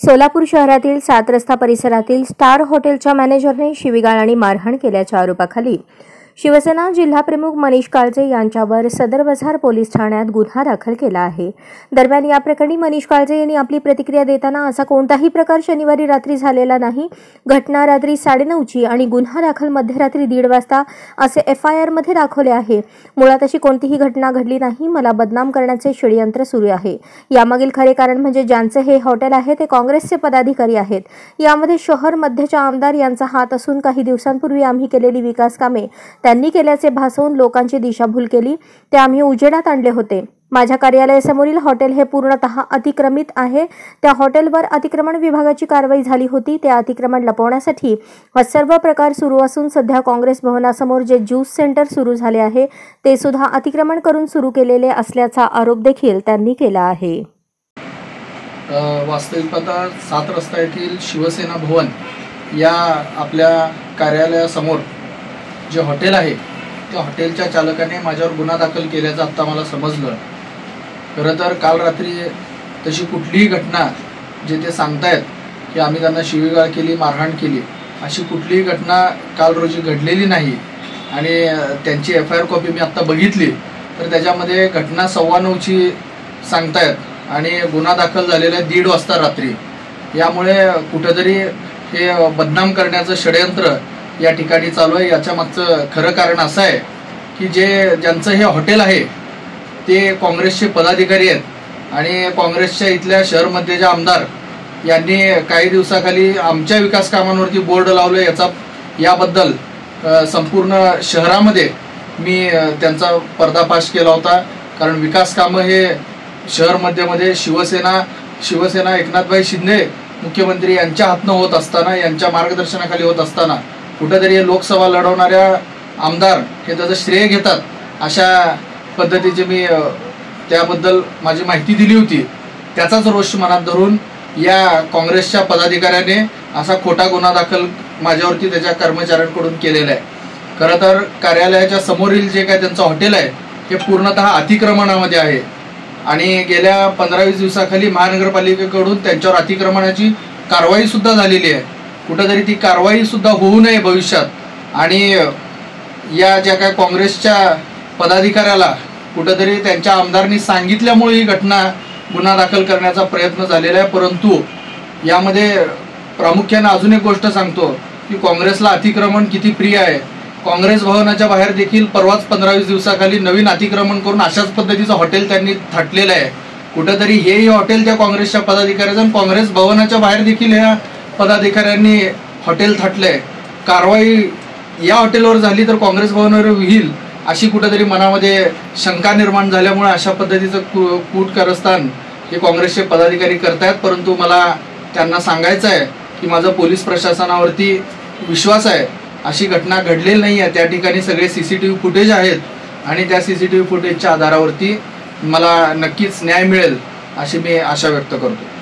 सोलापूर शहरातील 7 रस्ता परिसरातील स्टार हॉटेलच्या मॅनेजरने शिवीगाळ आणि मारहाण केल्याच्या आरोपाखाली शिवसेना जिल्हाप्रमुख मनीष काळजे यांच्यावर सदर बझार पोलीस ठाण्यात गुन्हा दाखल केला आहे। दरम्यान या प्रकरणी मनीष काळजे यांनी आपली प्रतिक्रिया देताना असा कोणताही प्रकार शनिवारी रात्री झालेला नाही, घटना रात्री 9:30ची आणि गुन्हा दाखल मध्यरात्री 1:30 वाजता असे FIR मध्ये दाखवले आहे। मुळात अशी कोणतीही घटना घडली नाही, मला बदनाम करण्याचे षडयंत्र सुरू आहे। यामागील खरे कारण म्हणजे ज्यांचे हे हॉटेल आहे ते काँग्रेसचे पदाधिकारी आहेत। यामध्ये शहर मध्यच्या आमदार यांचा हात असून काही दिवसांपूर्वी आम्ही केलेली विकास कामे त्यांनी केल्याचे भासवून लोकांची दिशाभूल केली, ते आम्ही उजेडात आणले होते। माझ्या कार्यालयासमोरील हॉटेल हे पूर्णतः अतिक्रमित आहे। त्या हॉटेलवर अतिक्रमण विभागाची कारवाई झाली होती। ते अतिक्रमण लपवण्यासाठी हा सर्व प्रकार सुरू असून सध्या काँग्रेस भवनासमोर जे ज्यूस सेंटर सुरू झाले आहे ते सुद्धा अतिक्रमण करून सुरू केलेले असल्याचा आरोप देखील त्यांनी केला आहे। वास्तविक पत्ता 7 रस्ता येथील शिवसेना भवन या आपल्या कार्यालयासमोर जे हॉटेल आहे त्या हॉटेलच्या चालकाने माझ्यावर गुन्हा दाखल केल्याचं आत्ता मला समजलं। खरं तर काल रात्री तशी कुठलीही घटना जे ते सांगतायत की आम्ही त्यांना शिवीगाळ केली, मारहाण केली, अशी कुठलीही घटना काल रोजी घडलेली नाही। आणि त्यांची FIR कॉपी मी आत्ता बघितली तर त्याच्यामध्ये घटना 9:15ची सांगतायत आणि गुन्हा दाखल झालेला आहे 1:30 वाजता रात्री। यामुळे कुठेतरी हे बदनाम करण्याचं षडयंत्र या ठिकाणी चालू आहे। याच्या मागचं खरं कारण असं आहे की ज्यांचं हे हॉटेल आहे ते काँग्रेसचे पदाधिकारी आहेत आणि काँग्रेसच्या इथल्या शहरमध्येच्या आमदार यांनी काही दिवसाखाली आमच्या विकास कामांवरती बोर्ड लावले। याबद्दल संपूर्ण शहरामध्ये मी त्यांचा पर्दाफाश केला होता। कारण विकास कामं हे शहरमध्ये शिवसेना एकनाथभाई शिंदे मुख्यमंत्री यांच्या हातनं होत असताना, यांच्या मार्गदर्शनाखाली होत असताना कुठेतरी लोकसभा लढवणाऱ्या आमदार हे त्याचं श्रेय घेतात, अशा पद्धतीचे मी त्याबद्दल माझी माहिती दिली होती। त्याचाच रोष मनात धरून या काँग्रेसच्या पदाधिकाऱ्याने असा खोटा गुन्हा दाखल माझ्यावरती त्याच्या कर्मचाऱ्यांकडून केलेला आहे। खरं तर कार्यालयाच्या समोरील जे काय त्यांचं हॉटेल आहे हे पूर्णतः अतिक्रमणामध्ये आहे आणि गेल्या 15-20 दिवसाखाली महानगरपालिकेकडून त्यांच्यावर अतिक्रमणाची कारवाई सुद्धा झालेली आहे। कुठेतरी ती कारवाई सुद्धा होऊ नये भविष्यात आणि या ज्या काय काँग्रेसच्या पदाधिकाऱ्याला कुठेतरी त्यांच्या आमदारांनी सांगितल्यामुळे ही गुन्हा दाखल करण्याचा प्रयत्न झालेला आहे। परंतु यामध्ये प्रामुख्याने अजून एक गोष्ट सांगतो की काँग्रेसला अतिक्रमण किती प्रिय आहे। काँग्रेस भवनाच्या बाहेर देखील परवाच 15-20 दिवसाखाली नवीन अतिक्रमण करून अशाच पद्धतीचं हॉटेल त्यांनी थाटलेलं आहे। कुठेतरी हेही हॉटेल त्या काँग्रेसच्या पदाधिकाऱ्याचं आणि काँग्रेस भवनाच्या बाहेर देखील ह्या पदाधिकाऱ्यांनी हॉटेल थाटलंय। कारवाई या हॉटेलवर झाली तर काँग्रेस भवनावर होईल अशी कुठेतरी मनामध्ये शंका निर्माण झाल्यामुळे अशा पद्धतीचं कूट कारस्थान हे काँग्रेसचे पदाधिकारी करतायत। परंतु मला त्यांना सांगायचं आहे की माझा पोलीस प्रशासनावरती विश्वास आहे, अशी घटना घडलेली नाही आहे। त्या ठिकाणी सगळे CCTV फुटेज आहेत आणि त्या CCTV फुटेजच्या आधारावरती मला नक्कीच न्याय मिळेल अशी मी आशा व्यक्त करतो।